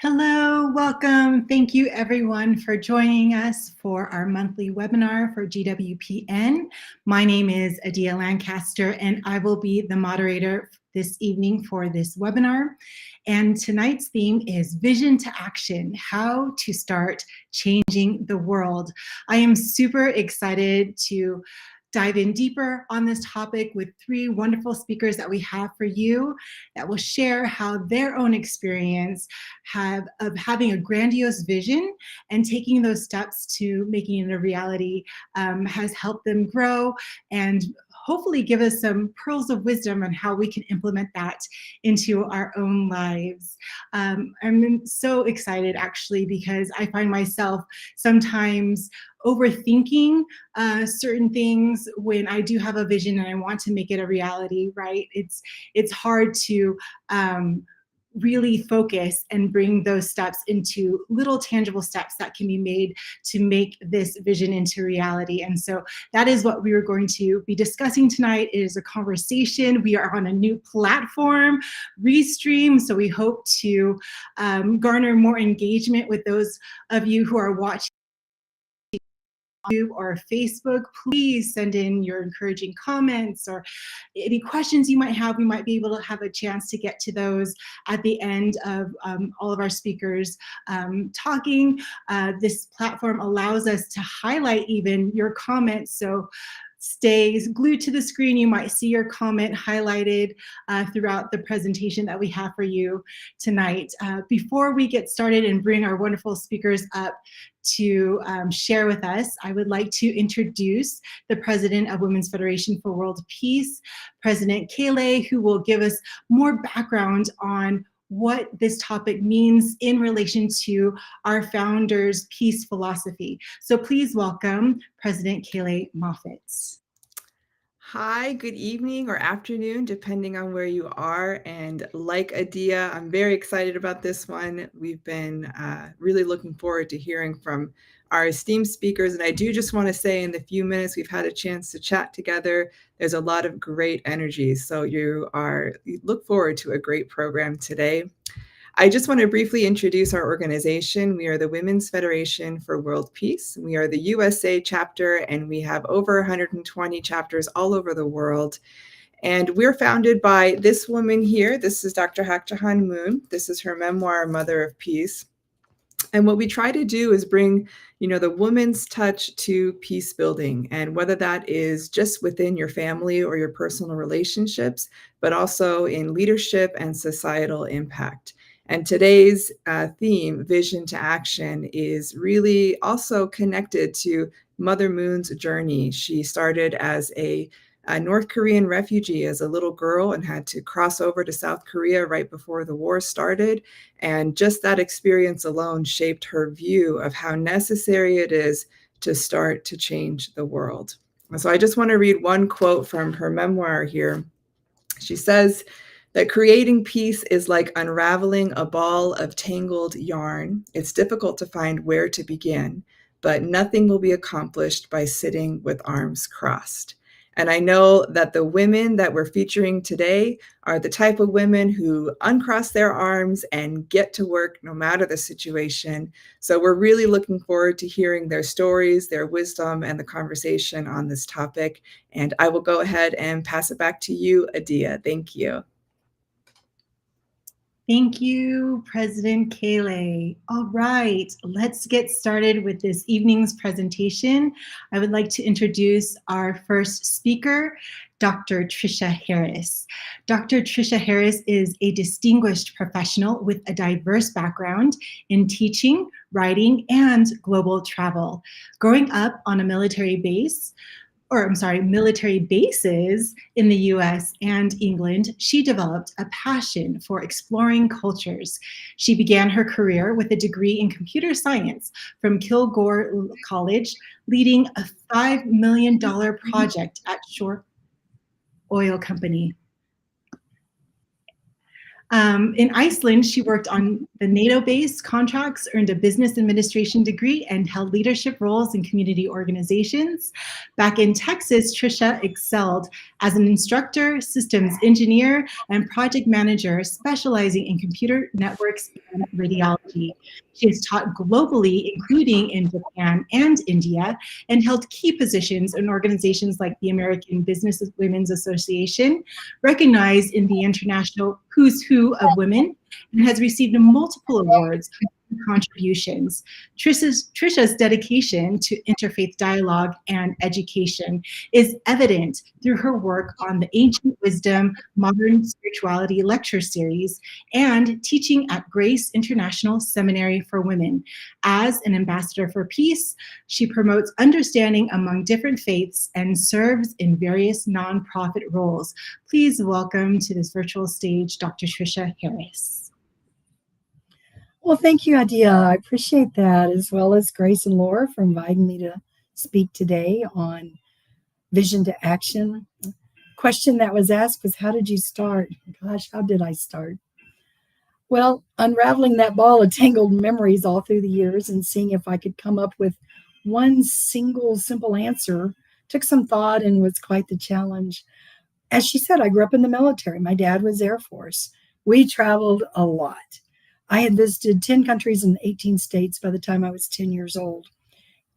Hello, welcome. Thank you everyone for joining us for our monthly webinar for GWPN. My name is Adia Lancaster and I will be the moderator this evening for this webinar. And tonight's theme is Vision to Action, how to start changing the world. I am super excited to dive in deeper on this topic with three wonderful speakers that we have for you that will share how their own experience of having a grandiose vision and taking those steps to making it a reality has helped them grow and hopefully give us some pearls of wisdom on how we can implement that into our own lives. I'm so excited actually because I find myself sometimes overthinking certain things when I do have a vision and I want to make it a reality, right? It's hard to really focus and bring those steps into little tangible steps that can be made to make this vision into reality. And so that is what we are going to be discussing tonight. It is a conversation. We are on a new platform, Restream, so we hope to garner more engagement with those of you who are watching YouTube or Facebook. Please send in your encouraging comments or any questions you might have. We might be able to have a chance to get to those at the end of all of our speakers talking. This platform allows us to highlight even your comments, so stay glued to the screen. You might see your comment highlighted throughout the presentation that we have for you tonight. Before we get started and bring our wonderful speakers up to share with us, I would like to introduce the President of Women's Federation for World Peace, President Kele, who will give us more background on what this topic means in relation to our founder's peace philosophy. So please welcome President Kele Moffitt. Hi, good evening or afternoon, depending on where you are. And like Adia, I'm very excited about this one. We've been really looking forward to hearing from our esteemed speakers. And I do just want to say in the few minutes we've had a chance to chat together, there's a lot of great energy. So you look forward to a great program today. I just want to briefly introduce our organization. We are the Women's Federation for World Peace. We are the USA chapter, and we have over 120 chapters all over the world. And we're founded by this woman here. This is Dr. Hak Ja Han Moon. This is her memoir, Mother of Peace. And what we try to do is bring, the woman's touch to peace building, and whether that is just within your family or your personal relationships, but also in leadership and societal impact. And today's theme, Vision to Action, is really also connected to Mother Moon's journey. She started as a North Korean refugee as a little girl and had to cross over to South Korea right before the war started. And just that experience alone shaped her view of how necessary it is to start to change the world. So I just want to read one quote from her memoir here. She says that creating peace is like unraveling a ball of tangled yarn. It's difficult to find where to begin, but nothing will be accomplished by sitting with arms crossed. And I know that the women that we're featuring today are the type of women who uncross their arms and get to work no matter the situation. So we're really looking forward to hearing their stories, their wisdom, and the conversation on this topic. And I will go ahead and pass it back to you, Adia. Thank you. Thank you, President Kele. All right, let's get started with this evening's presentation. I would like to introduce our first speaker, Dr. Tricia Harris. Dr. Tricia Harris is a distinguished professional with a diverse background in teaching, writing, and global travel. Growing up on a military bases in the US and England, she developed a passion for exploring cultures. She began her career with a degree in computer science from Kilgore College, leading a $5 million project at Shore Oil Company. In Iceland, she worked on the NATO-based contracts, earned a business administration degree, and held leadership roles in community organizations. Back in Texas, Trisha excelled as an instructor, systems engineer, and project manager, specializing in computer networks and radiology. She has taught globally, including in Japan and India, and held key positions in organizations like the American Business Women's Association, recognized in the international Who's Who of Women, and has received multiple awards for contributions. Trisha's dedication to interfaith dialogue and education is evident through her work on the Ancient Wisdom, Modern Spirituality lecture series and teaching at Grace International Seminary for Women. As an ambassador for peace, she promotes understanding among different faiths and serves in various nonprofit roles. Please welcome to this virtual stage, Dr. Trisha Harris. Well, thank you, Adia. I appreciate that, as well as Grace and Laura for inviting me to speak today on Vision to Action. Question that was asked was, how did you start? Gosh, how did I start? Well, unraveling that ball of tangled memories all through the years and seeing if I could come up with one single simple answer took some thought and was quite the challenge. As she said, I grew up in the military. My dad was Air Force. We traveled a lot. I had visited 10 countries in 18 states by the time I was 10 years old.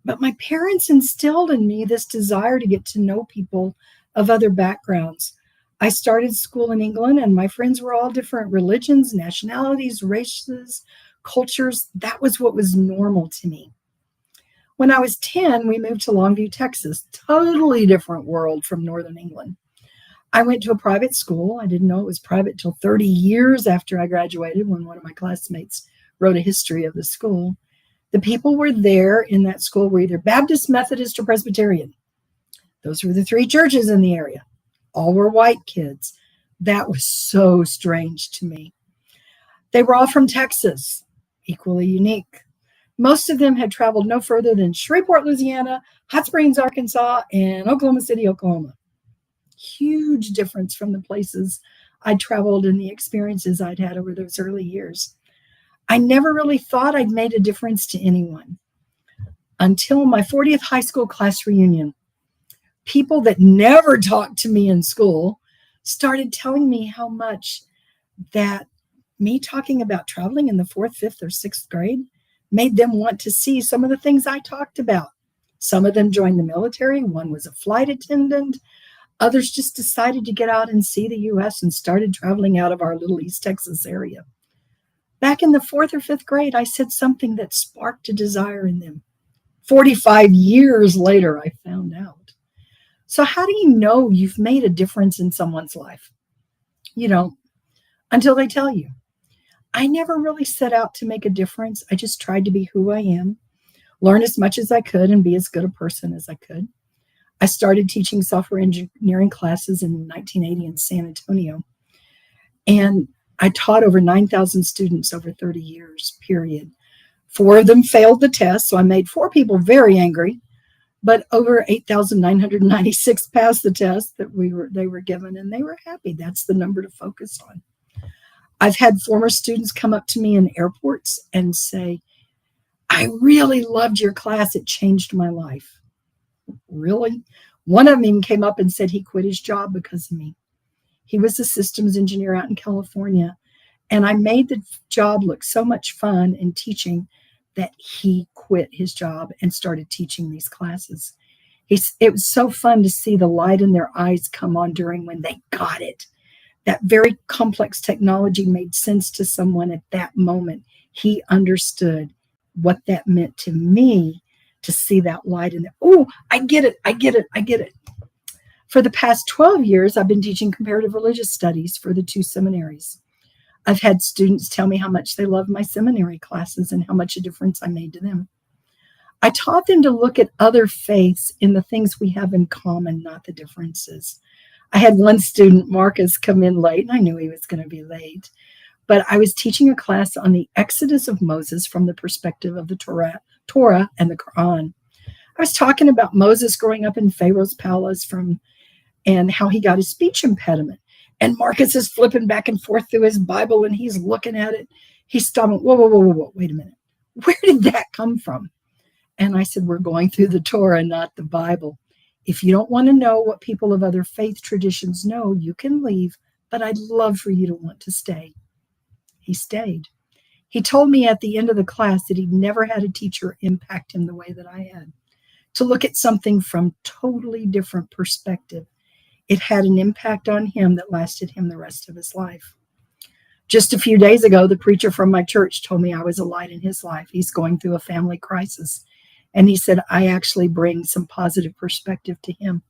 But my parents instilled in me this desire to get to know people of other backgrounds. I started school in England, and my friends were all different religions, nationalities, races, cultures. That was what was normal to me. When I was 10, we moved to Longview, Texas, totally different world from Northern England. I went to a private school. I didn't know it was private till 30 years after I graduated, when one of my classmates wrote a history of the school. The people were there in that school were either Baptist, Methodist, or Presbyterian. Those were the three churches in the area. All were white kids. That was so strange to me. They were all from Texas, equally unique. Most of them had traveled no further than Shreveport, Louisiana, Hot Springs, Arkansas, and Oklahoma City, Oklahoma. Huge difference from the places I'd traveled and the experiences I'd had over those early years. I never really thought I'd made a difference to anyone until my 40th high school class reunion. People that never talked to me in school started telling me how much that me talking about traveling in the 4th, 5th, or 6th grade made them want to see some of the things I talked about. Some of them joined the military. One was a flight attendant. Others just decided to get out and see the U.S. and started traveling out of our little East Texas area. Back in the 4th or 5th grade, I said something that sparked a desire in them. 45 years later, I found out. So how do you know you've made a difference in someone's life? You don't, until they tell you. I never really set out to make a difference. I just tried to be who I am, learn as much as I could, and be as good a person as I could. I started teaching software engineering classes in 1980 in San Antonio. And I taught over 9,000 students over 30 years, period. 4 of them failed the test, so I made 4 people very angry. But over 8,996 passed the test that they were given, and they were happy. That's the number to focus on. I've had former students come up to me in airports and say, I really loved your class. It changed my life. Really? One of them even came up and said he quit his job because of me. He was a systems engineer out in California, and I made the job look so much fun in teaching that he quit his job and started teaching these classes. It was so fun to see the light in their eyes come on during when they got it. That very complex technology made sense to someone at that moment. He understood what that meant to me to see that light in there. Oh, I get it. I get it. I get it. For the past 12 years, I've been teaching comparative religious studies for the 2 seminaries. I've had students tell me how much they love my seminary classes and how much a difference I made to them. I taught them to look at other faiths in the things we have in common, not the differences. I had one student, Marcus, come in late, and I knew he was going to be late. But I was teaching a class on the Exodus of Moses from the perspective of the Torah and the Quran. I was talking about Moses growing up in Pharaoh's palace and how he got a speech impediment. And Marcus is flipping back and forth through his Bible and he's looking at it. He's stopping. Whoa, wait a minute. Where did that come from? And I said, we're going through the Torah, not the Bible. If you don't want to know what people of other faith traditions know, you can leave, but I'd love for you to want to stay. He stayed. He told me at the end of the class that he'd never had a teacher impact him the way that I had. To look at something from totally different perspective. It had an impact on him that lasted him the rest of his life. Just a few days ago, the preacher from my church told me I was a light in his life. He's going through a family crisis. And he said, I actually bring some positive perspective to him.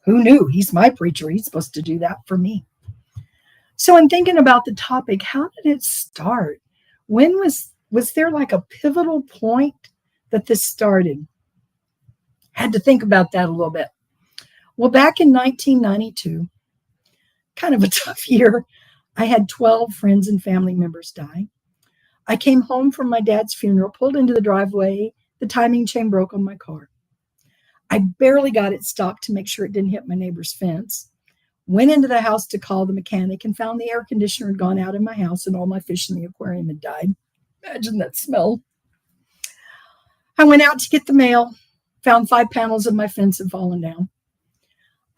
Who knew? He's my preacher. He's supposed to do that for me. So I'm thinking about the topic. How did it start? When was there like a pivotal point that this started? Had to think about that a little bit. Well, back in 1992, kind of a tough year, I had 12 friends and family members die. I came home from my dad's funeral, pulled into the driveway. The timing chain broke on my car. I barely got it stopped to make sure it didn't hit my neighbor's fence. Went into the house to call the mechanic and found the air conditioner had gone out in my house and all my fish in the aquarium had died. Imagine that smell. I went out to get the mail, found 5 panels of my fence had fallen down.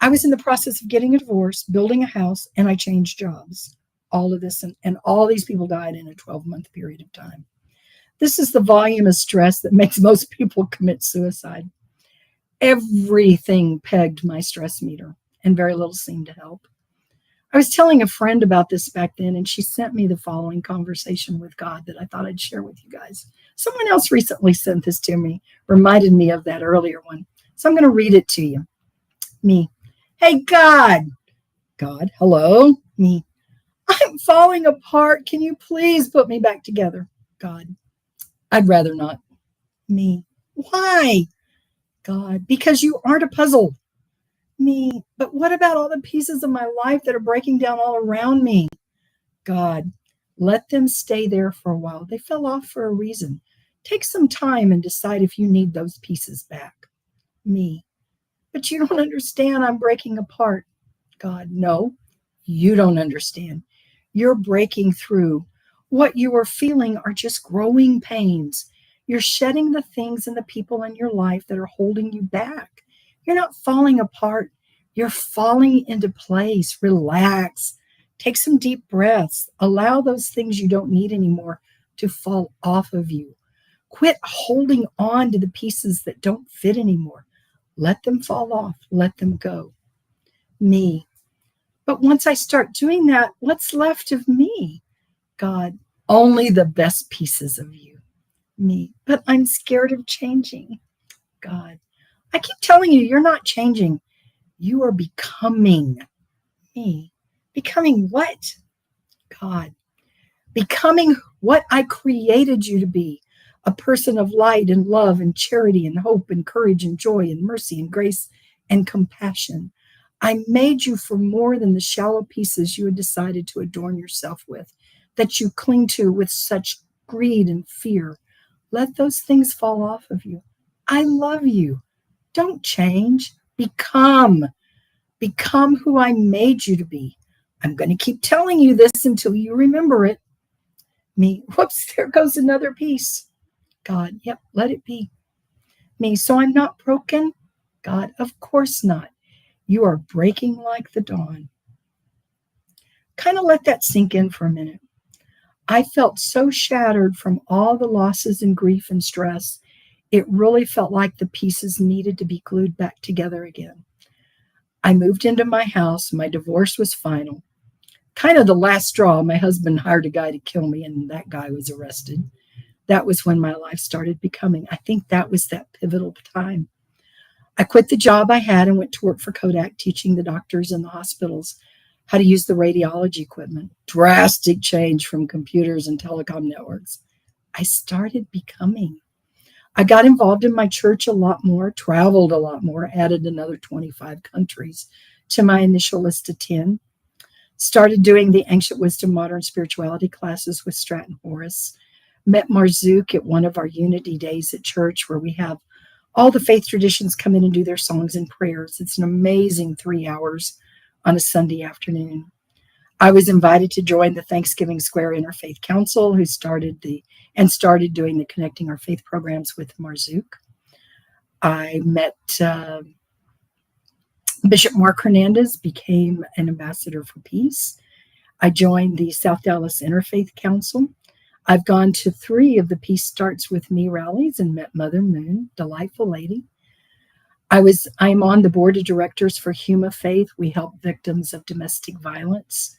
I was in the process of getting a divorce, building a house, and I changed jobs. All of this, and all these people died in a 12-month period of time. This is the volume of stress that makes most people commit suicide. Everything pegged my stress meter, and very little seemed to help. I was telling a friend about this back then, and she sent me the following conversation with God that I thought I'd share with you guys. Someone else recently sent this to me, reminded me of that earlier one. So I'm going to read it to you. Me. Hey, God. God, hello. Me. I'm falling apart. Can you please put me back together? God. I'd rather not. Me. Why? God. Because you aren't a puzzle. Me. But what about all the pieces of my life that are breaking down all around me? God. Let them stay there for a while. They fell off for a reason. Take some time and decide if you need those pieces back. Me. But you don't understand. I'm breaking apart. God. No, you don't understand. You're breaking through. What you are feeling are just growing pains. You're shedding the things and the people in your life that are holding you back. You're not falling apart. You're falling into place. Relax. Take some deep breaths. Allow those things you don't need anymore to fall off of you. Quit holding on to the pieces that don't fit anymore. Let them fall off. Let them go. Me. But once I start doing that, what's left of me? God, only the best pieces of you. Me. But I'm scared of changing. God, I keep telling you, you're not changing. You are becoming. Me. Becoming what? God. Becoming what I created you to be. A person of light and love and charity and hope and courage and joy and mercy and grace and compassion. I made you for more than the shallow pieces you had decided to adorn yourself with, that you cling to with such greed and fear. Let those things fall off of you. I love you. Don't change. Become. Become who I made you to be. I'm going to keep telling you this until you remember it. Me. Whoops, there goes another piece. God, yep, let it be. Me. So I'm not broken? God, of course not. You are breaking like the dawn. Kind of let that sink in for a minute. I felt so shattered from all the losses and grief and stress. It really felt like the pieces needed to be glued back together again. I moved into my house. My divorce was final. Kind of the last straw. My husband hired a guy to kill me, and that guy was arrested. That was when my life started becoming. I think that was that pivotal time. I quit the job I had and went to work for Kodak, teaching the doctors in the hospitals how to use the radiology equipment. Drastic change from computers and telecom networks. I started becoming. I got involved in my church a lot more, traveled a lot more, added another 25 countries to my initial list of 10. Started doing the Ancient Wisdom, Modern Spirituality classes with Stratton Horace. Met Marzook at one of our Unity Days at church, where we have all the faith traditions come in and do their songs and prayers. It's an amazing 3 hours on a Sunday afternoon. I was invited to join the Thanksgiving Square Interfaith Council, who started doing the Connecting Our Faith programs with Marzouk. I met Bishop Mark Hernandez, became an ambassador for peace. I joined the South Dallas Interfaith Council. I've gone to 3 of the Peace Starts With Me rallies and met Mother Moon, delightful lady. I'm on the board of directors for Huma Faith. We help victims of domestic violence,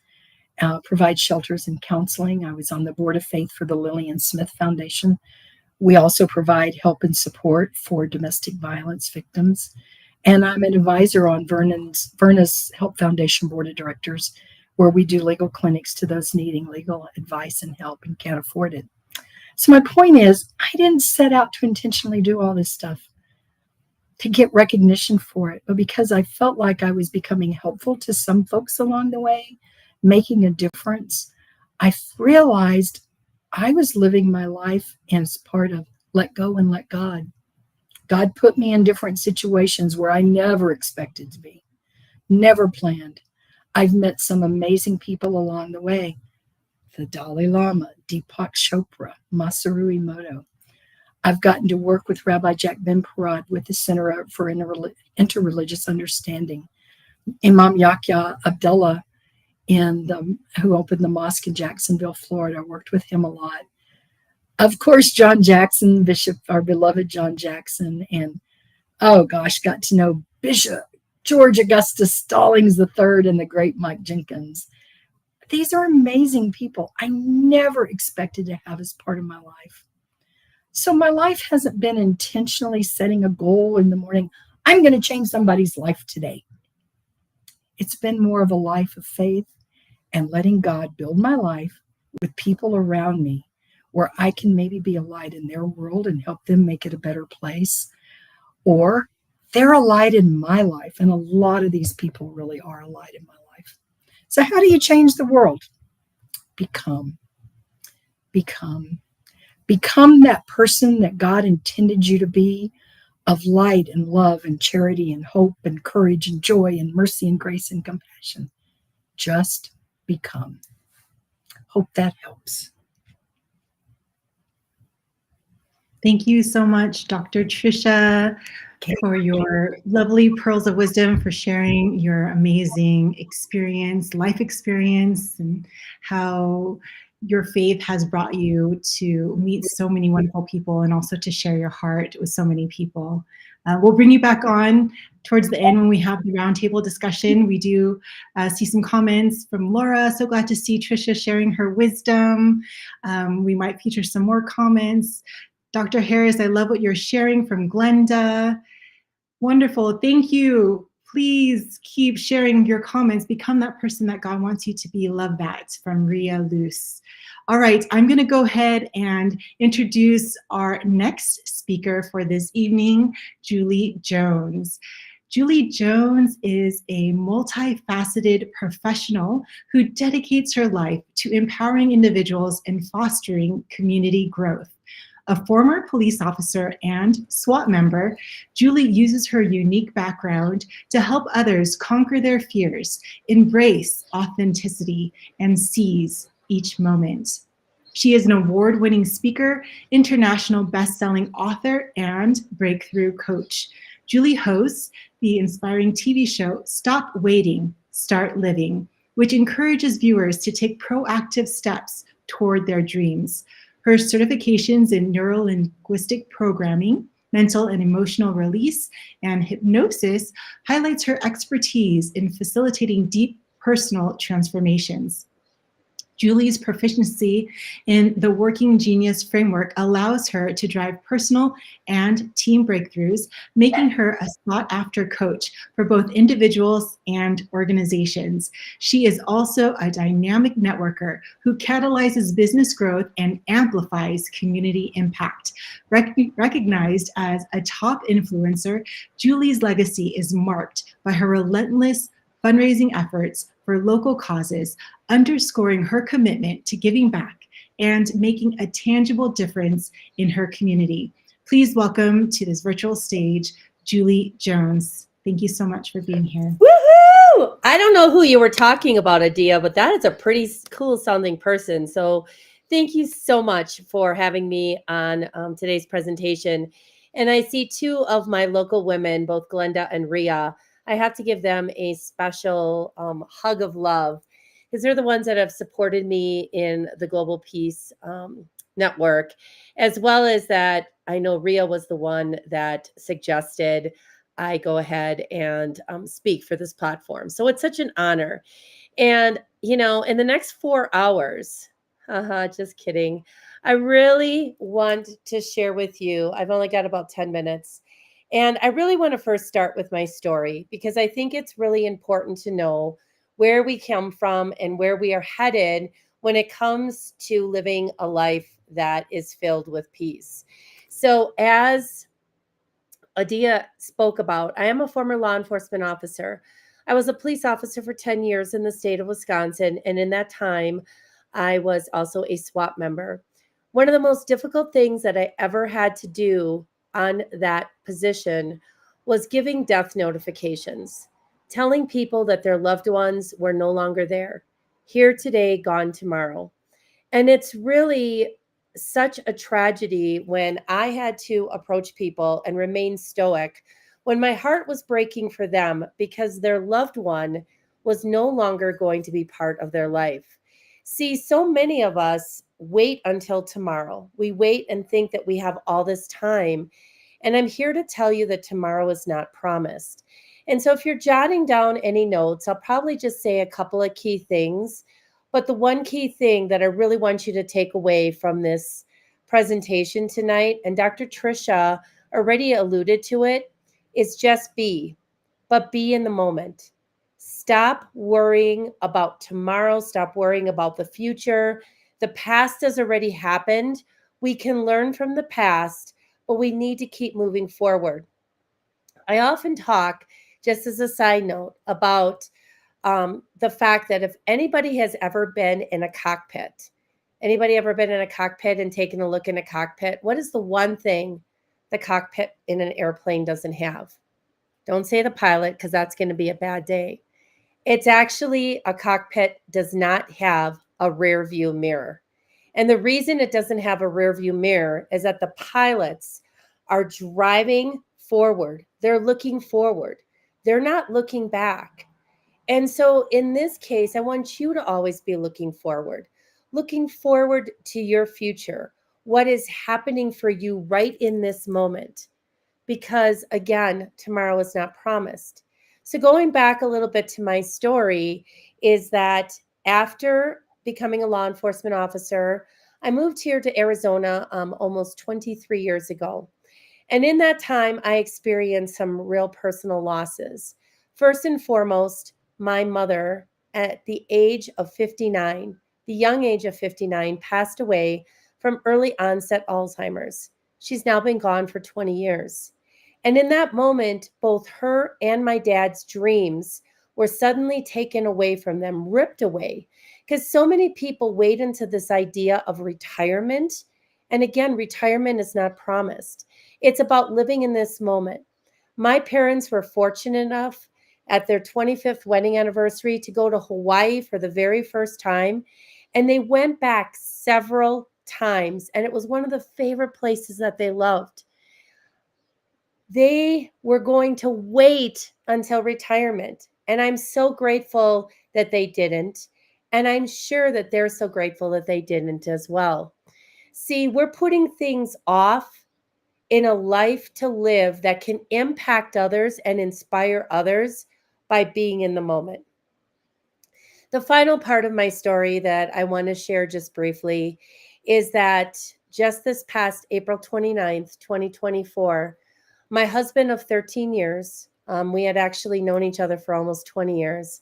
provide shelters and counseling. I was on the board of faith for the Lillian Smith Foundation. We also provide help and support for domestic violence victims. And I'm an advisor on Verna's Help Foundation board of directors, where we do legal clinics to those needing legal advice and help and can't afford it. So my point is, I didn't set out to intentionally do all this stuff to get recognition for it, but because I felt like I was becoming helpful to some folks along the way, making a difference, I realized I was living my life as part of let go and let God. God put me in different situations where I never expected to be, never planned. I've met some amazing people along the way. The Dalai Lama, Deepak Chopra, Masaru Emoto. I've gotten to work with Rabbi Jack Ben Parad with the Center for Interreligious Understanding. Imam Yahya Abdullah, who opened the mosque in Jacksonville, Florida. I worked with him a lot. Of course, John Jackson, Bishop, our beloved John Jackson, and got to know Bishop George Augustus Stallings III and the great Mike Jenkins. These are amazing people I never expected to have as part of my life. So my life hasn't been intentionally setting a goal in the morning. I'm going to change somebody's life today. It's been more of a life of faith and letting God build my life with people around me where I can maybe be a light in their world and help them make it a better place. Or they're a light in my life. And a lot of these people really are a light in my life. So how do you change the world? Become that person that God intended you to be, of light and love and charity and hope and courage and joy and mercy and grace and compassion. Just become. Hope that helps. Thank you so much, Dr. Tricia, for your lovely pearls of wisdom, for sharing your amazing experience, life experience, and how your faith has brought you to meet so many wonderful people and also to share your heart with so many people. We'll bring you back on towards the end when we have the roundtable discussion. We do see some comments from Laura. So glad to see Tricia sharing her wisdom. We might feature some more comments. Dr. Harris, I love what you're sharing, from Glenda. Wonderful, thank you. Please keep sharing your comments. Become that person that God wants you to be. Love that, from Ria Luce. All right, I'm gonna go ahead and introduce our next speaker for this evening, Julie Jones. Julie Jones is a multifaceted professional who dedicates her life to empowering individuals and fostering community growth. A former police officer and SWAT member, Julie uses her unique background to help others conquer their fears, embrace authenticity, and seize each moment. She is an award-winning speaker, international best-selling author, and breakthrough coach. Julie hosts the inspiring TV show Stop Waiting, Start Living, which encourages viewers to take proactive steps toward their dreams. Her certifications in neuro-linguistic programming, mental and emotional release, and hypnosis highlights her expertise in facilitating deep personal transformations. Julie's proficiency in the Working Genius framework allows her to drive personal and team breakthroughs, making her a sought-after coach for both individuals and organizations. She is also a dynamic networker who catalyzes business growth and amplifies community impact. Recognized as a top influencer, Julie's legacy is marked by her relentless fundraising efforts for local causes, underscoring her commitment to giving back and making a tangible difference in her community. Please welcome to this virtual stage, Julie Jones. Thank you so much for being here. Woohoo! Woo! I don't know who you were talking about, Adia, but that is a pretty cool sounding person. So thank you so much for having me on today's presentation. And I see two of my local women, both Glenda and Ria. I have to give them a special hug of love because they're the ones that have supported me in the Global Peace Network, as well as that I know Ria was the one that suggested I go ahead and speak for this platform. So it's such an honor. And, you know, in the next 4 hours, just kidding, I really want to share with you. I've only got about 10 minutes. And I really want to first start with my story because I think it's really important to know where we come from and where we are headed when it comes to living a life that is filled with peace. So, as Adia spoke about, I am a former law enforcement officer. I was a police officer for 10 years in the state of Wisconsin, and in that time, I was also a SWAT member. One of the most difficult things that I ever had to do on that position was giving death notifications, telling people that their loved ones were no longer there, here today, gone tomorrow. And it's really such a tragedy when I had to approach people and remain stoic when my heart was breaking for them because their loved one was no longer going to be part of their life. See, so many of us wait until tomorrow. We wait and think that we have all this time. And I'm here to tell you that tomorrow is not promised. And so if you're jotting down any notes, I'll probably just say a couple of key things. But the one key thing that I really want you to take away from this presentation tonight, and Dr. Tricia already alluded to it, is just be, but be in the moment. Stop worrying about tomorrow. Stop worrying about the future. The past has already happened. We can learn from the past, but we need to keep moving forward. I often talk, just as a side note, about the fact that if anybody has ever been in a cockpit, anybody ever been in a cockpit and taken a look in a cockpit, what is the one thing the cockpit in an airplane doesn't have? Don't say the pilot because that's going to be a bad day. It's actually a cockpit does not have a rear view mirror. And the reason it doesn't have a rear view mirror is that the pilots are driving forward. They're looking forward. They're not looking back. And so in this case, I want you to always be looking forward to your future, what is happening for you right in this moment. Because again, tomorrow is not promised. So going back a little bit to my story is that after becoming a law enforcement officer, I moved here to Arizona almost 23 years ago. And in that time, I experienced some real personal losses. First and foremost, my mother, at the age of 59, the young age of 59, passed away from early onset Alzheimer's. She's now been gone for 20 years. And in that moment, both her and my dad's dreams were suddenly taken away from them, ripped away, because so many people wait into this idea of retirement. And again, retirement is not promised. It's about living in this moment. My parents were fortunate enough at their 25th wedding anniversary to go to Hawaii for the very first time. And they went back several times. And it was one of the favorite places that they loved. They were going to wait until retirement. And I'm so grateful that they didn't. And I'm sure that they're so grateful that they didn't as well. See, we're putting things off in a life to live that can impact others and inspire others by being in the moment. The final part of my story that I want to share just briefly is that just this past April 29th, 2024, my husband of 13 years, we had actually known each other for almost 20 years,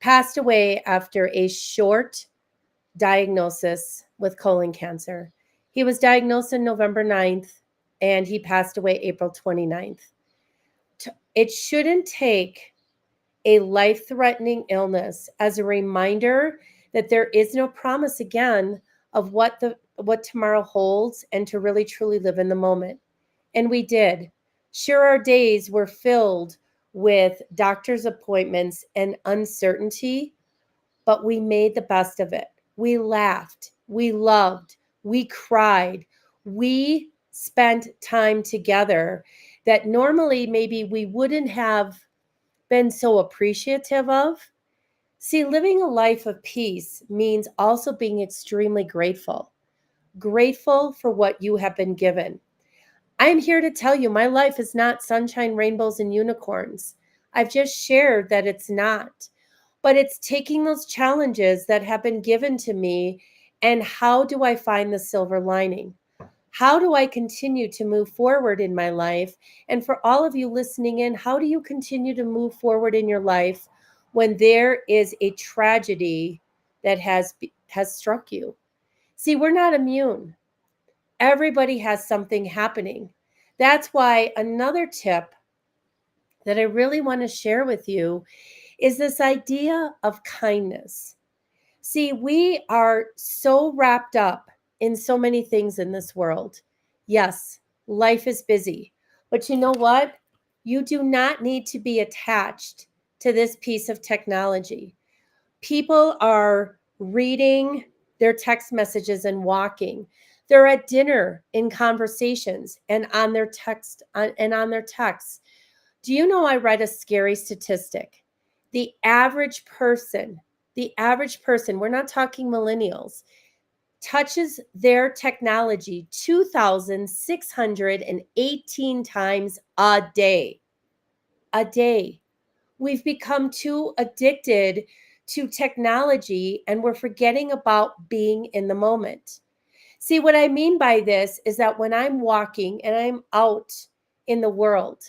passed away after a short diagnosis with colon cancer. He was diagnosed on November 9th, and he passed away April 29th. It shouldn't take a life-threatening illness as a reminder that there is no promise again of what tomorrow holds and to really truly live in the moment. And we did. Sure, our days were filled with doctor's appointments and uncertainty, but we made the best of it. We laughed, we loved, we cried, we spent time together that normally maybe we wouldn't have been so appreciative of. See, living a life of peace means also being extremely grateful, grateful for what you have been given. I'm here to tell you my life is not sunshine, rainbows, and unicorns. I've just shared that it's not. But it's taking those challenges that have been given to me and how do I find the silver lining? How do I continue to move forward in my life? And for all of you listening in, how do you continue to move forward in your life when there is a tragedy that has struck you? See, we're not immune. Everybody has something happening. That's why another tip that I really want to share with you is this idea of kindness. See, we are so wrapped up in so many things in this world. Yes, life is busy, but you know what? You do not need to be attached to this piece of technology. People are reading their text messages and walking. They're at dinner in conversations and on their texts. Do you know I read a scary statistic? The average person, we're not talking millennials, touches their technology 2,618 times a day. A day. We've become too addicted to technology and we're forgetting about being in the moment. See, what I mean by this is that when I'm walking and I'm out in the world,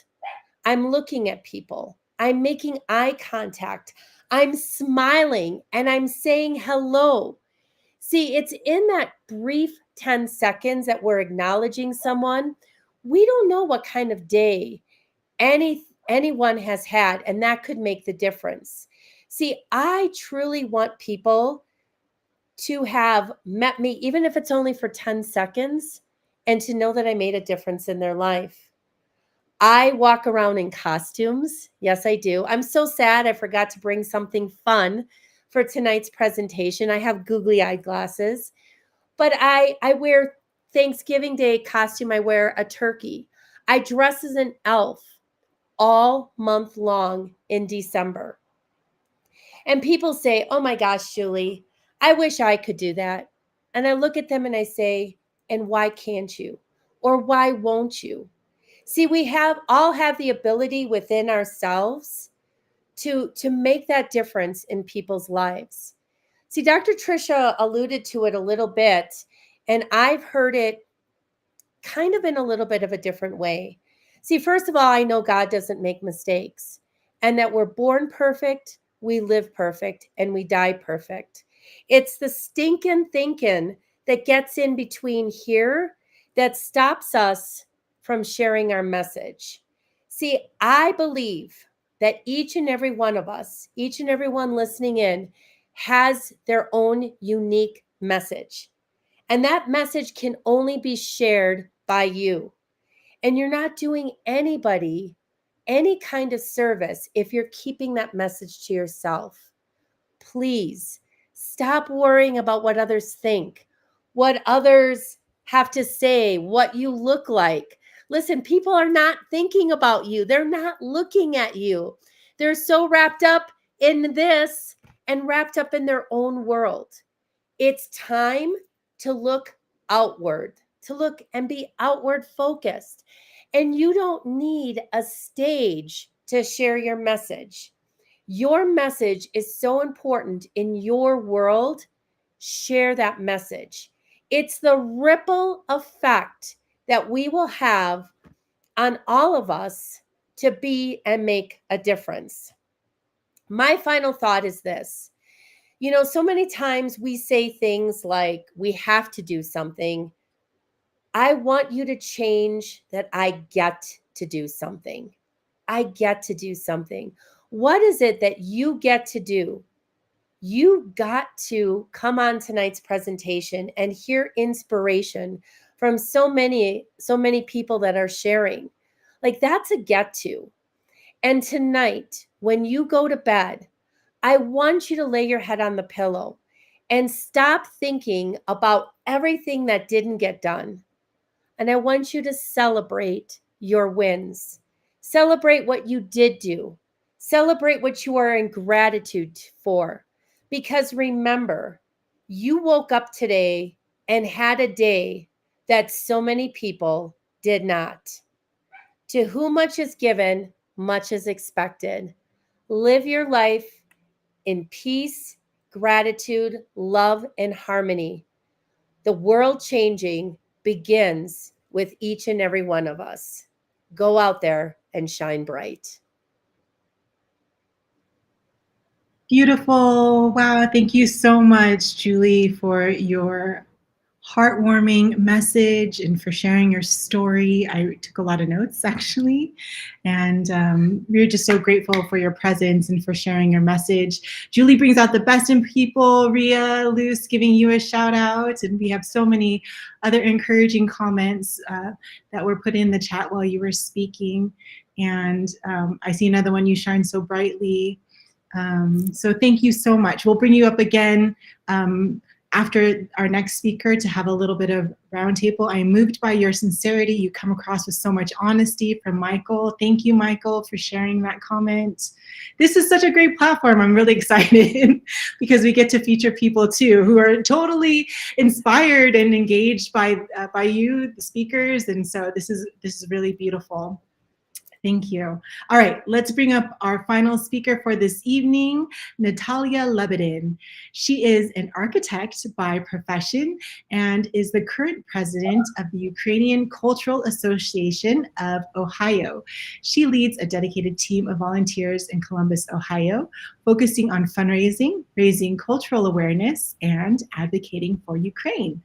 I'm looking at people. I'm making eye contact. I'm smiling and I'm saying hello. See, it's in that brief 10 seconds that we're acknowledging someone. We don't know what kind of day anyone has had, and that could make the difference. See, I truly want people to have met me, even if it's only for 10 seconds, and to know that I made a difference in their life. I walk around in costumes. Yes, I do. I'm so sad I forgot to bring something fun for tonight's presentation. I have googly eye glasses, but I wear Thanksgiving Day costume. I wear a turkey. I dress as an elf all month long in December. And people say, "Oh my gosh, Julie, I wish I could do that." And I look at them and I say, "And why can't you? Or why won't you?" See, we all have the ability within ourselves to make that difference in people's lives. See, Dr. Tricia alluded to it a little bit, and I've heard it kind of in a little bit of a different way. See, first of all, I know God doesn't make mistakes and that we're born perfect, we live perfect, and we die perfect. It's the stinking thinking that gets in between here that stops us from sharing our message. See, I believe that each and every one of us, each and every one listening in, has their own unique message. And that message can only be shared by you. And you're not doing anybody any kind of service if you're keeping that message to yourself. Please stop worrying about what others think, what others have to say, what you look like. Listen, people are not thinking about you. They're not looking at you. They're so wrapped up in this and wrapped up in their own world. It's time to look outward, to look and be outward focused. And you don't need a stage to share your message. Your message is so important in your world. Share that message. It's the ripple effect that we will have on all of us to be and make a difference. My final thought is this. You know, so many times we say things like, we have to do something. I want you to change that I get to do something. I get to do something. What is it that you get to do? You got to come on tonight's presentation and hear inspiration from so many people that are sharing. Like, that's a get to. And tonight, when you go to bed, I want you to lay your head on the pillow and stop thinking about everything that didn't get done. And I want you to celebrate your wins. Celebrate what you did do. Celebrate what you are in gratitude for. Because remember, you woke up today and had a day that so many people did not. To whom much is given, much is expected. Live your life in peace, gratitude, love, and harmony. The world changing begins with each and every one of us. Go out there and shine bright. Beautiful. Wow. Thank you so much, Julie, for your heartwarming message and for sharing your story. I took a lot of notes, actually. And we're just so grateful for your presence and for sharing your message. Julie brings out the best in people. Ria, Luce, giving you a shout out. And we have so many other encouraging comments that were put in the chat while you were speaking. And I see another one, you shine so brightly. So thank you so much. We'll bring you up again after our next speaker to have a little bit of roundtable. I am moved by your sincerity. You come across with so much honesty from Michael. Thank you, Michael, for sharing that comment. This is such a great platform. I'm really excited because we get to feature people too who are totally inspired and engaged by you, the speakers. And so this is really beautiful. Thank you. All right, let's bring up our final speaker for this evening, Natalia Lebedin. She is an architect by profession and is the current president of the Ukrainian Cultural Association of Ohio. She leads a dedicated team of volunteers in Columbus, Ohio, focusing on fundraising, raising cultural awareness, and advocating for Ukraine.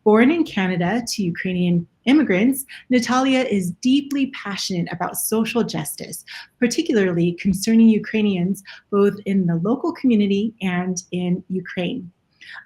Born in Canada to Ukrainian immigrants, Natalia is deeply passionate about social justice, particularly concerning Ukrainians both in the local community and in Ukraine.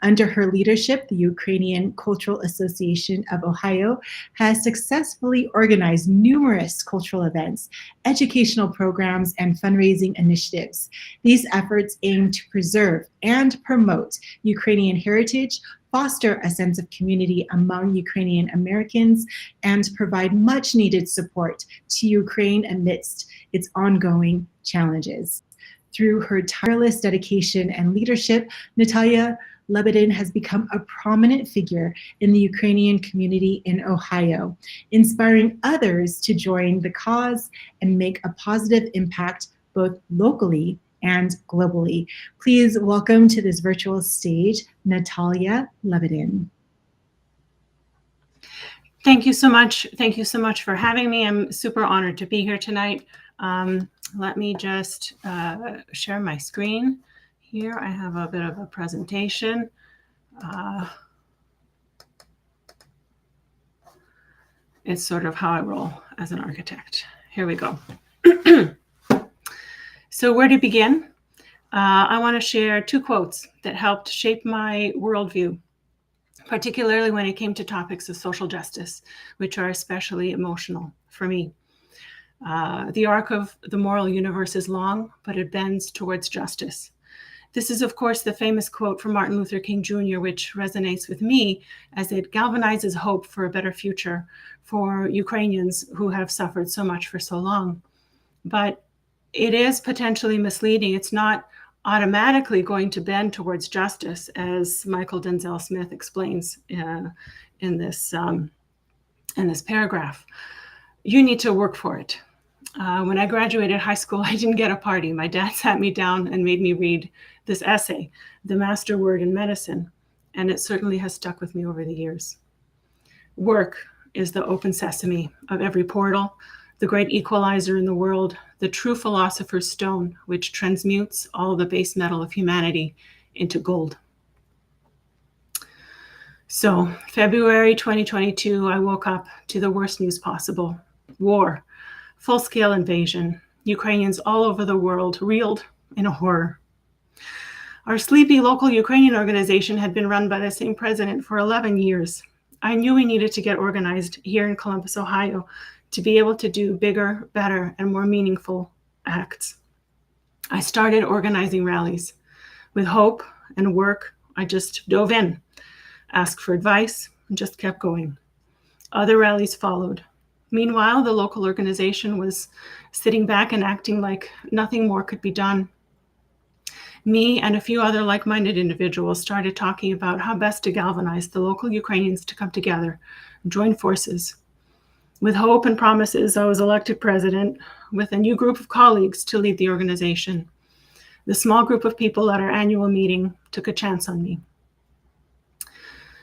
Under her leadership, the Ukrainian Cultural Association of Ohio has successfully organized numerous cultural events, educational programs, and fundraising initiatives. These efforts aim to preserve and promote Ukrainian heritage, foster a sense of community among Ukrainian Americans, and provide much needed support to Ukraine amidst its ongoing challenges. Through her tireless dedication and leadership, Natalia Lebedin has become a prominent figure in the Ukrainian community in Ohio, inspiring others to join the cause and make a positive impact both locally and globally. Please welcome to this virtual stage, Natalia Lebedin. Thank you so much. Thank you so much for having me. I'm super honored to be here tonight. Let me just share my screen. Here I have a bit of a presentation. It's sort of how I roll as an architect. Here we go. So where to begin? I want to share two quotes that helped shape my worldview, particularly when it came to topics of social justice, which are especially emotional for me. The arc of the moral universe is long, but it bends towards justice. This is, of course, the famous quote from Martin Luther King Jr., which resonates with me as it galvanizes hope for a better future for Ukrainians who have suffered so much for so long. But it is potentially misleading. It's not automatically going to bend towards justice, as Michael Denzel Smith explains in this paragraph. You need to work for it. When I graduated high school, I didn't get a party. My dad sat me down and made me read this essay, The Master Word in Medicine, and it certainly has stuck with me over the years. Work is the open sesame of every portal, the great equalizer in the world, the true philosopher's stone, which transmutes all the base metal of humanity into gold. So, February 2022, I woke up to the worst news possible. War, full-scale invasion. Ukrainians all over the world reeled in horror. Our sleepy local Ukrainian organization had been run by the same president for 11 years. I knew we needed to get organized here in Columbus, Ohio, to be able to do bigger, better, and more meaningful acts. I started organizing rallies. With hope and work, I just dove in, asked for advice, and just kept going. Other rallies followed. Meanwhile, the local organization was sitting back and acting like nothing more could be done. Me and a few other like-minded individuals started talking about how best to galvanize the local Ukrainians to come together, join forces. With hope and promises, I was elected president with a new group of colleagues to lead the organization. The small group of people at our annual meeting took a chance on me.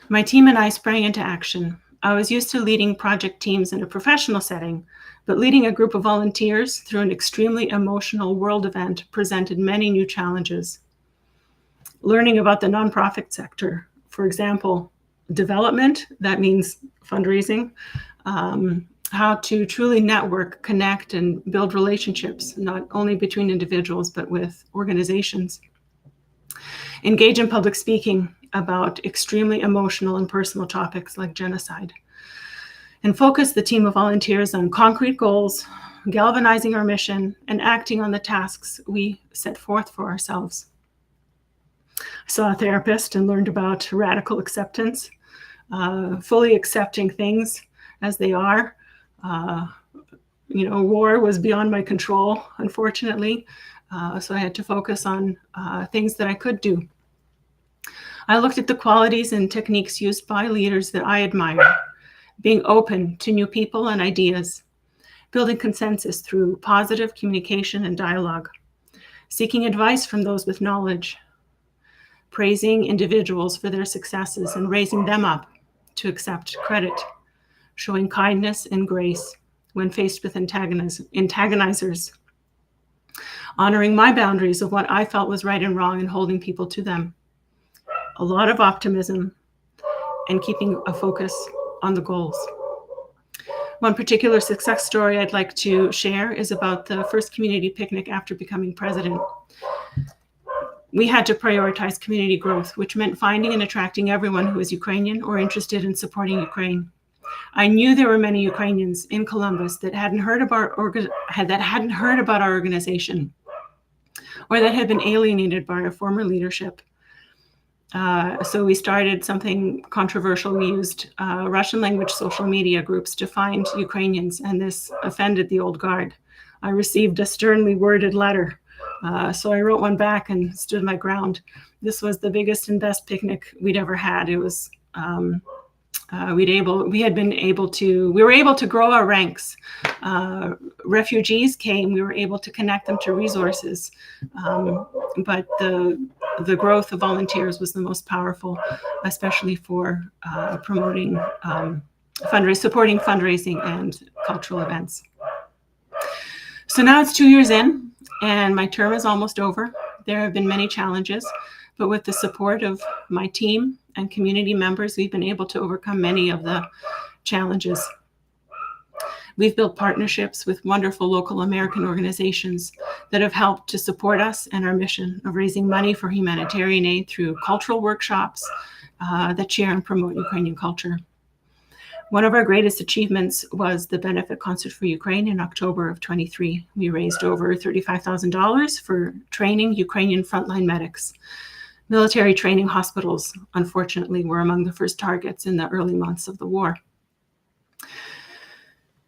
My team and I sprang into action. I was used to leading project teams in a professional setting, but leading a group of volunteers through an extremely emotional world event presented many new challenges. Learning about the nonprofit sector, for example, development, that means fundraising, how to truly network, connect, and build relationships, not only between individuals, but with organizations. Engage in public speaking about extremely emotional and personal topics like genocide. And focus the team of volunteers on concrete goals, galvanizing our mission, and acting on the tasks we set forth for ourselves. I saw a therapist and learned about radical acceptance, fully accepting things as they are. War was beyond my control, unfortunately, so I had to focus on things that I could do. I looked at the qualities and techniques used by leaders that I admire, being open to new people and ideas, building consensus through positive communication and dialogue, seeking advice from those with knowledge, praising individuals for their successes and raising them up to accept credit, showing kindness and grace when faced with antagonizers, honoring my boundaries of what I felt was right and wrong and holding people to them. A lot of optimism and keeping a focus on the goals. One particular success story I'd like to share is about the first community picnic after becoming president. We had to prioritize community growth, which meant finding and attracting everyone who is Ukrainian or interested in supporting Ukraine. I knew there were many Ukrainians in Columbus that hadn't heard about our organization, or that had been alienated by our former leadership. So we started something controversial. We used Russian language social media groups to find Ukrainians, and this offended the old guard. I received a sternly worded letter. So I wrote one back and stood my ground. This was the biggest and best picnic we'd ever had. It was, we were able to grow our ranks. Refugees came, we were able to connect them to resources. But the growth of volunteers was the most powerful, especially for promoting supporting fundraising and cultural events. So now it's 2 years in, and my term is almost over. There have been many challenges, but with the support of my team and community members, we've been able to overcome many of the challenges. We've built partnerships with wonderful local American organizations that have helped to support us and our mission of raising money for humanitarian aid through cultural workshops that share and promote Ukrainian culture. One of our greatest achievements was the benefit concert for Ukraine in October of 23. We raised over $35,000 for training Ukrainian frontline medics. Military training hospitals, unfortunately, were among the first targets in the early months of the war.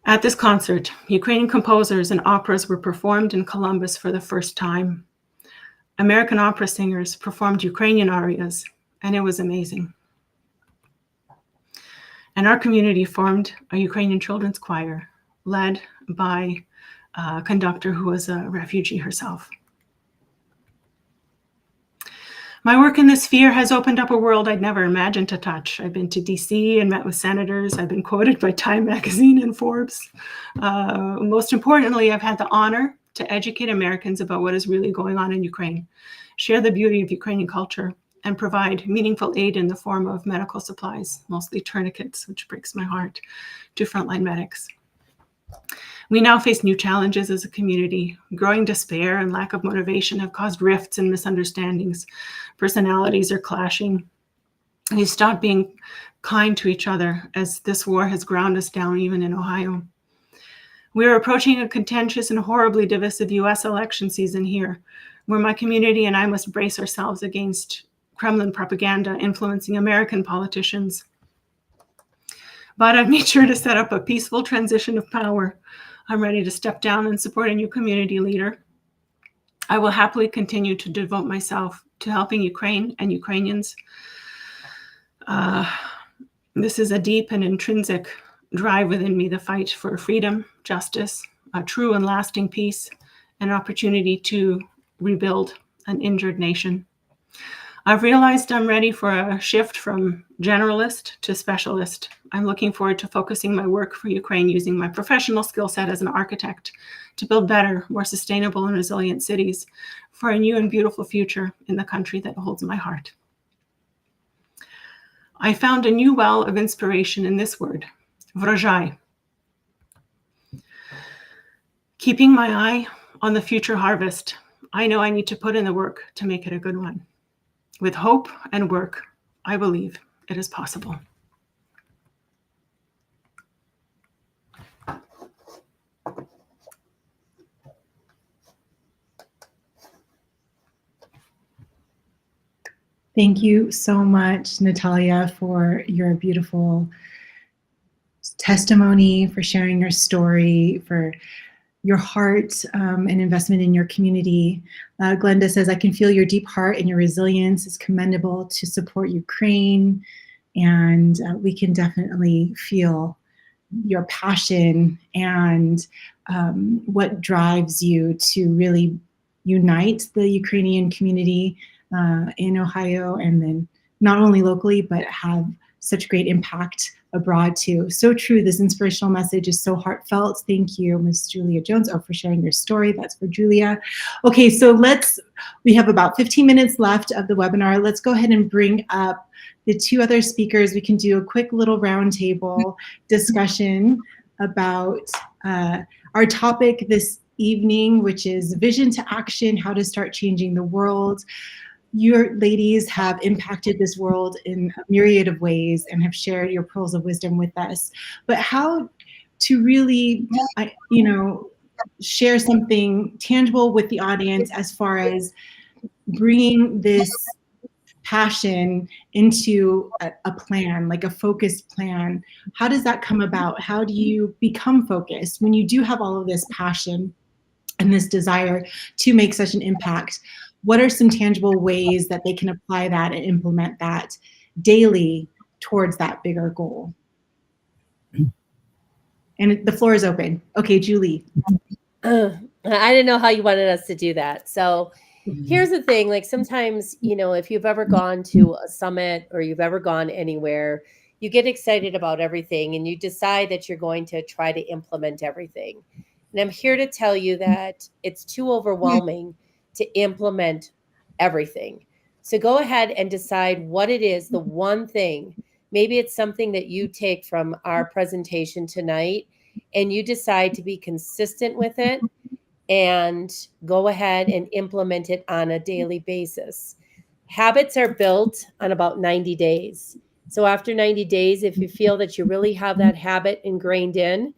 At this concert, Ukrainian composers and operas were performed in Columbus for the first time. American opera singers performed Ukrainian arias, and it was amazing. And our community formed a Ukrainian children's choir, led by a conductor who was a refugee herself. My work in this sphere has opened up a world I'd never imagined to touch. I've been to DC and met with senators. I've been quoted by Time magazine and Forbes. Most importantly, I've had the honor to educate Americans about what is really going on in Ukraine, share the beauty of Ukrainian culture, and provide meaningful aid in the form of medical supplies, mostly tourniquets, which breaks my heart, to frontline medics. We now face new challenges as a community. Growing despair and lack of motivation have caused rifts and misunderstandings. Personalities are clashing. We've stopped being kind to each other as this war has ground us down, even in Ohio. We are approaching a contentious and horribly divisive US election season here, where my community and I must brace ourselves against Kremlin propaganda influencing American politicians. But I've made sure to set up a peaceful transition of power. I'm ready to step down and support a new community leader. I will happily continue to devote myself to helping Ukraine and Ukrainians. This is a deep and intrinsic drive within me, the fight for freedom, justice, a true and lasting peace, and opportunity to rebuild an injured nation. I've realized I'm ready for a shift from generalist to specialist. I'm looking forward to focusing my work for Ukraine using my professional skill set as an architect to build better, more sustainable and resilient cities for a new and beautiful future in the country that holds my heart. I found a new well of inspiration in this word, wrожай. Keeping my eye on the future harvest, I know I need to put in the work to make it a good one. With hope and work, I believe it is possible. Thank you so much, Natalia, for your beautiful testimony, for sharing your story, for your heart and investment in your community. Glenda says, I can feel your deep heart and your resilience is commendable to support Ukraine. And we can definitely feel your passion and what drives you to really unite the Ukrainian community in Ohio, and then not only locally, but have such great impact abroad too. So true. This inspirational message is so heartfelt. Thank you, Ms. Julia Jones, for sharing your story. That's for Julia. Okay, so we have about 15 minutes left of the webinar. Let's go ahead and bring up the two other speakers. We can do a quick little roundtable discussion about our topic this evening, which is vision to action, how to start changing the world. Your ladies have impacted this world in a myriad of ways and have shared your pearls of wisdom with us. But how to really, share something tangible with the audience as far as bringing this passion into a plan, like a focused plan. How does that come about? How do you become focused when you do have all of this passion and this desire to make such an impact? What are some tangible ways that they can apply that and implement that daily towards that bigger goal? And the floor is open. Okay, Julie. I didn't know how you wanted us to do that. So here's the thing, like sometimes, if you've ever gone to a summit or you've ever gone anywhere, you get excited about everything and you decide that you're going to try to implement everything. And I'm here to tell you that it's too overwhelming to implement everything. So go ahead and decide what it is, the one thing. Maybe it's something that you take from our presentation tonight and you decide to be consistent with it and go ahead and implement it on a daily basis. Habits are built on about 90 days. So after 90 days, if you feel that you really have that habit ingrained in,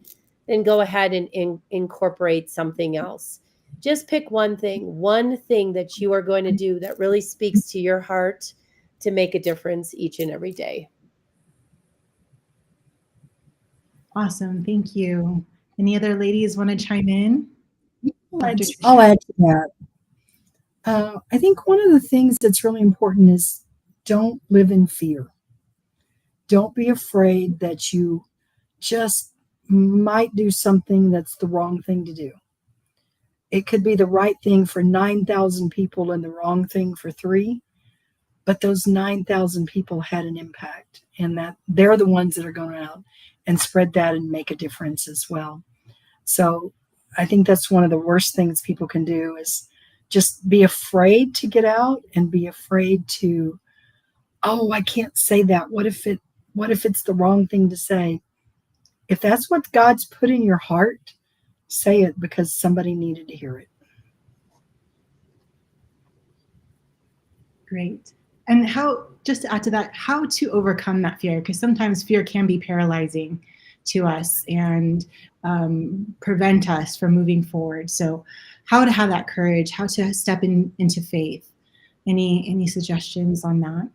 then go ahead and incorporate something else. Just pick one thing that you are going to do that really speaks to your heart to make a difference each and every day. Awesome. Thank you. Any other ladies want to chime in? I'll add to that. I think one of the things that's really important is don't live in fear. Don't be afraid that you just might do something that's the wrong thing to do. It could be the right thing for 9,000 people and the wrong thing for 3, but those 9,000 people had an impact, and that they're the ones that are going out and spread that and make a difference as well. So I think that's one of the worst things people can do is just be afraid to get out and be afraid to, oh, I can't say that. What if it's the wrong thing to say? If that's what God's put in your heart, say it because somebody needed to hear it. Great. And just to add to that, how to overcome that fear, because sometimes fear can be paralyzing. to us and prevent us from moving forward. So how to have that courage, how to step into faith. Any suggestions on that?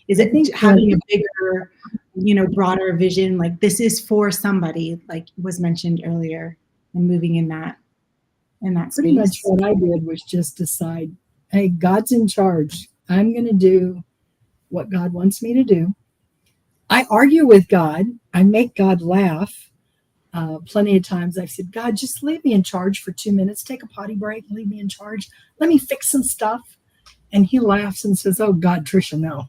Is it having a bigger, broader vision, like this is for somebody, like was mentioned earlier, and moving in that space? Pretty much what I did was just decide, hey, God's in charge. I'm going to do what God wants me to do. I argue with God. I make God laugh. Plenty of times I've said, God, just leave me in charge for 2 minutes. Take a potty break. Leave me in charge. Let me fix some stuff. And he laughs and says, oh, God, Tricia, no.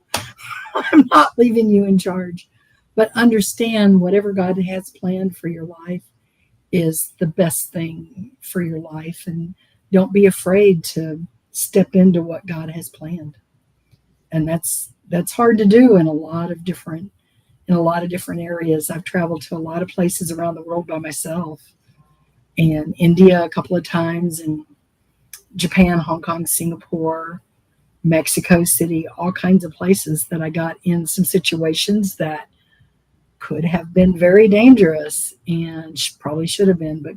I'm not leaving you in charge. But understand whatever God has planned for your life is the best thing for your life. And don't be afraid to step into what God has planned. And that's hard to do in a lot of different areas. I've traveled to a lot of places around the world by myself, and India a couple of times, and Japan, Hong Kong, Singapore, Mexico City, all kinds of places that I got in some situations that could have been very dangerous and probably should have been, but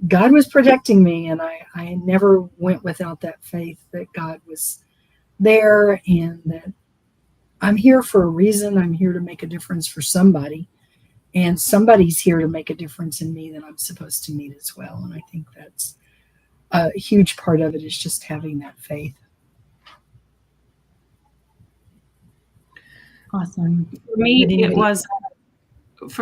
God was protecting me, and I never went without that faith that God was there and that I'm here for a reason. I'm here to make a difference for somebody, and somebody's here to make a difference in me that I'm supposed to meet as well. And I think that's a huge part of it, is just having that faith. Awesome. For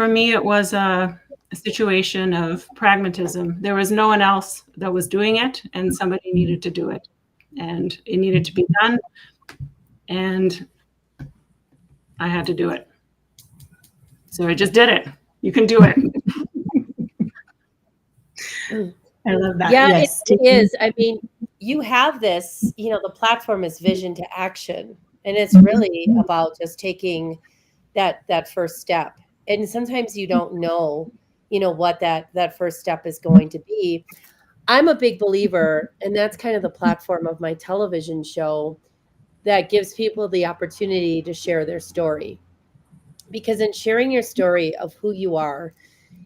me, it was a situation of pragmatism. There was no one else that was doing it, and somebody needed to do it, and it needed to be done, and I had to do it. So I just did it. You can do it. I love that. Yeah, yes. it is. I mean, you have this, the platform is vision to action. And it's really about just taking that first step. And sometimes you don't know, what that first step is going to be. I'm a big believer, and that's kind of the platform of my television show, that gives people the opportunity to share their story. Because in sharing your story of who you are,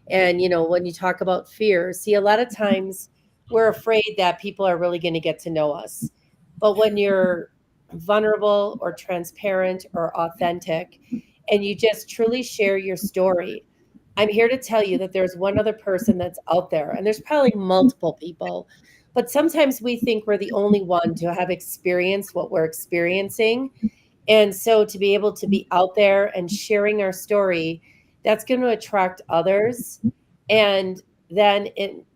and, when you talk about fear, see, a lot of times we're afraid that people are really going to get to know us. But when you're vulnerable or transparent or authentic, and you just truly share your story, I'm here to tell you that there's one other person that's out there, and there's probably multiple people, but sometimes we think we're the only one to have experienced what we're experiencing. And so to be able to be out there and sharing our story, that's going to attract others. And then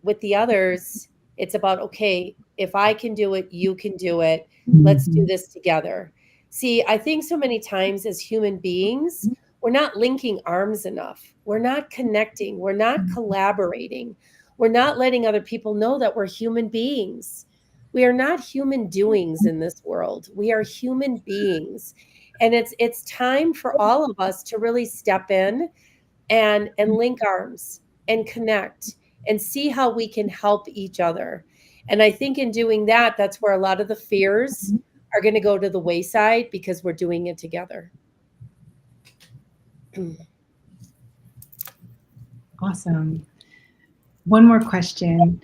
with the others, it's about, okay, if I can do it, you can do it. Let's do this together. See, I think so many times as human beings, we're not linking arms enough. We're not connecting. We're not collaborating. We're not letting other people know that we're human beings. We are not human doings in this world. We are human beings. And it's time for all of us to really step in and link arms and connect and see how we can help each other. And I think in doing that, that's where a lot of the fears are going to go to the wayside, because we're doing it together. Awesome. One more question.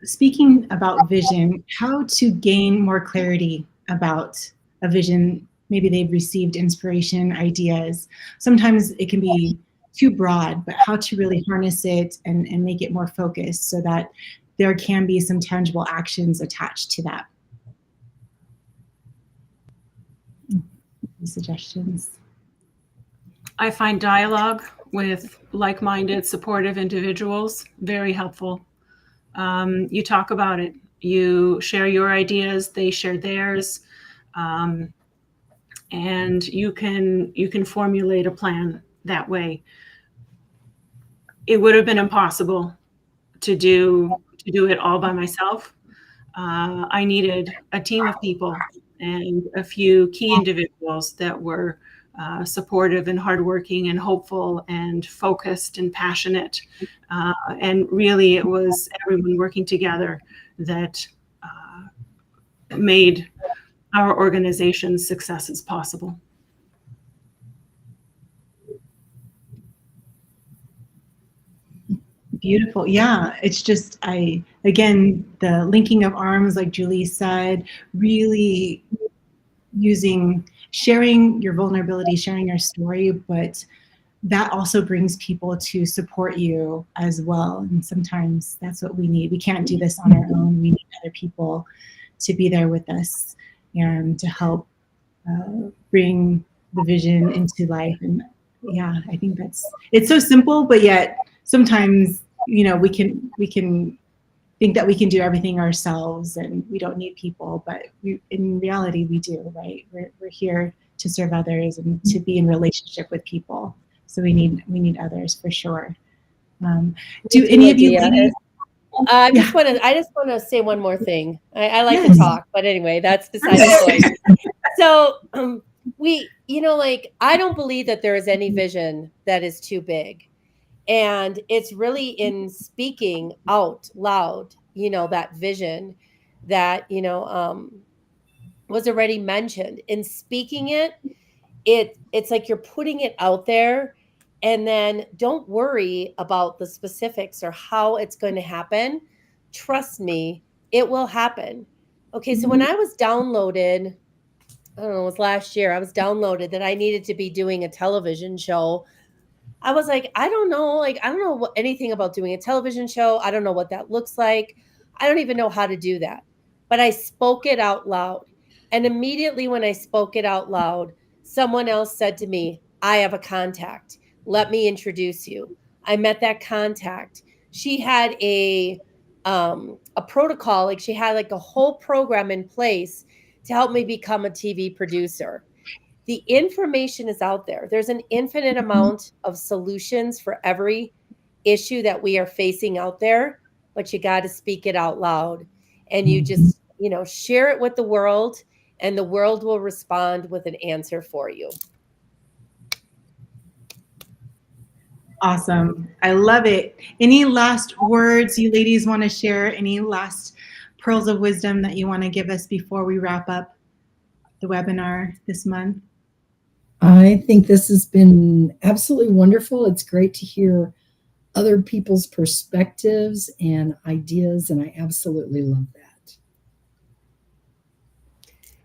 Speaking about vision, how to gain more clarity about a vision? Maybe they've received inspiration, ideas. Sometimes it can be too broad, but how to really harness it and make it more focused so that there can be some tangible actions attached to that. Any suggestions? I find dialogue with like-minded, supportive individuals very helpful. You talk about it. You share your ideas, they share theirs, and you can formulate a plan that way. It would have been impossible to do it all by myself. I needed a team of people and a few key individuals that were supportive and hardworking and hopeful and focused and passionate. And really, it was everyone working together that made our organization's successes possible. Beautiful. Yeah. It's just, again, the linking of arms, like Julie said, really sharing your vulnerability, sharing your story, but that also brings people to support you as well. And sometimes that's what we need. We can't do this on our own. We need other people to be there with us and to help bring the vision into life. And yeah, I think it's so simple, but yet sometimes, we can think that we can do everything ourselves and we don't need people, but in reality we do, right? We're here to serve others and to be in relationship with people. So we need others for sure. Do any of you ladies? I just want to say one more thing. I like to Yes. talk, but anyway, that's beside the point. So I don't believe that there is any vision that is too big. And it's really in speaking out loud, that vision that, was already mentioned. In speaking it's like you're putting it out there, and then don't worry about the specifics or how it's going to happen. Trust me, it will happen. Okay, so when I was downloaded, I don't know, it was last year, I was downloaded that I needed to be doing a television show. I was like, I don't know anything about doing a television show. I don't know what that looks like. I don't even know how to do that. But I spoke it out loud. And immediately when I spoke it out loud, someone else said to me, I have a contact. Let me introduce you. I met that contact. She had a protocol, like she had like a whole program in place to help me become a TV producer. The information is out there. There's an infinite amount of solutions for every issue that we are facing out there, but you got to speak it out loud, and you just, share it with the world, and the world will respond with an answer for you. Awesome. I love it. Any last words you ladies want to share? Any last pearls of wisdom that you want to give us before we wrap up the webinar this month? I think this has been absolutely wonderful. It's great to hear other people's perspectives and ideas, and I absolutely love that.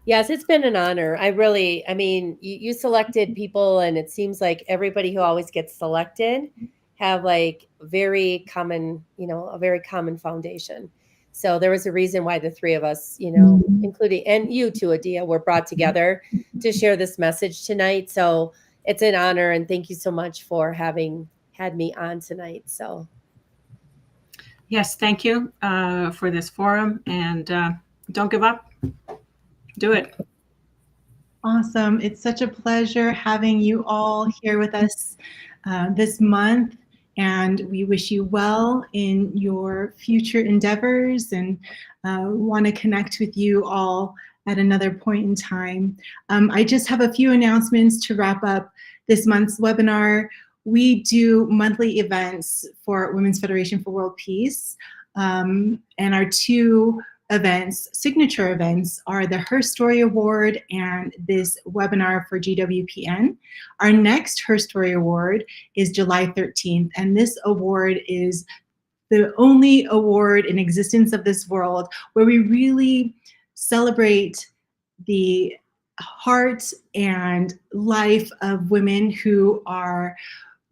Yes, it's been an honor. You selected people, and it seems like everybody who always gets selected have like a very common foundation. So there was a reason why the three of us, including, and you too, Adia, were brought together to share this message tonight. So it's an honor, and thank you so much for having had me on tonight. So Yes, thank you for this forum, and don't give up. Do it. Awesome. It's such a pleasure having you all here with us this month. And we wish you well in your future endeavors, and want to connect with you all at another point in time. I just have a few announcements to wrap up this month's webinar. We do monthly events for Women's Federation for World Peace, and our two signature events, are the Her Story Award and this webinar for GWPN. Our next Her Story Award is July 13th, and this award is the only award in existence of this world where we really celebrate the heart and life of women who are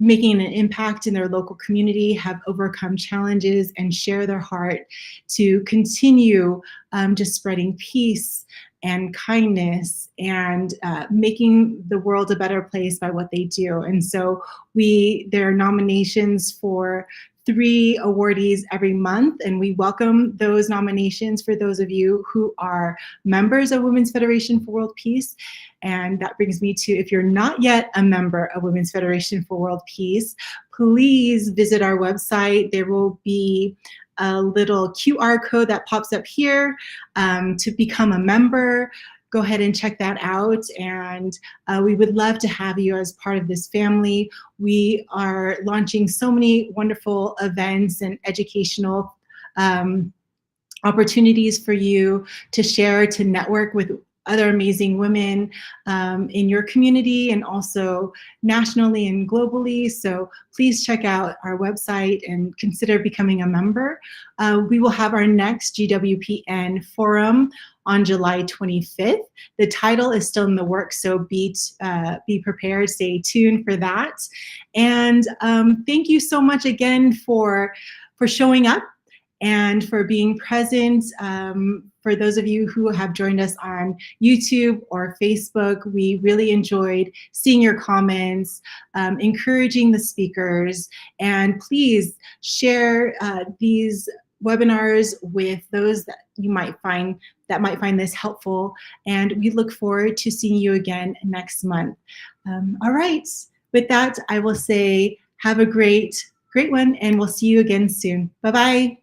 making an impact in their local community, have overcome challenges, and share their heart to continue just spreading peace and kindness and making the world a better place by what they do. And so there are nominations for 3 awardees every month, and we welcome those nominations for those of you who are members of Women's Federation for World Peace. And that brings me to, if you're not yet a member of Women's Federation for World Peace, please visit our website. There will be a little QR code that pops up here to become a member. Go ahead and check that out, and we would love to have you as part of this family. We are launching so many wonderful events and educational opportunities for you to share, to network with other amazing women in your community and also nationally and globally. So please check out our website and consider becoming a member. We will have our next GWPN Forum on July 25th. The title is still in the works, so be prepared, stay tuned for that. And thank you so much again for showing up and for being present. For those of you who have joined us on YouTube or Facebook, we really enjoyed seeing your comments, encouraging the speakers, and please share these webinars with those that you might find this helpful. And we look forward to seeing you again next month. All right, with that, I will say have a great one, and we'll see you again soon. Bye-bye.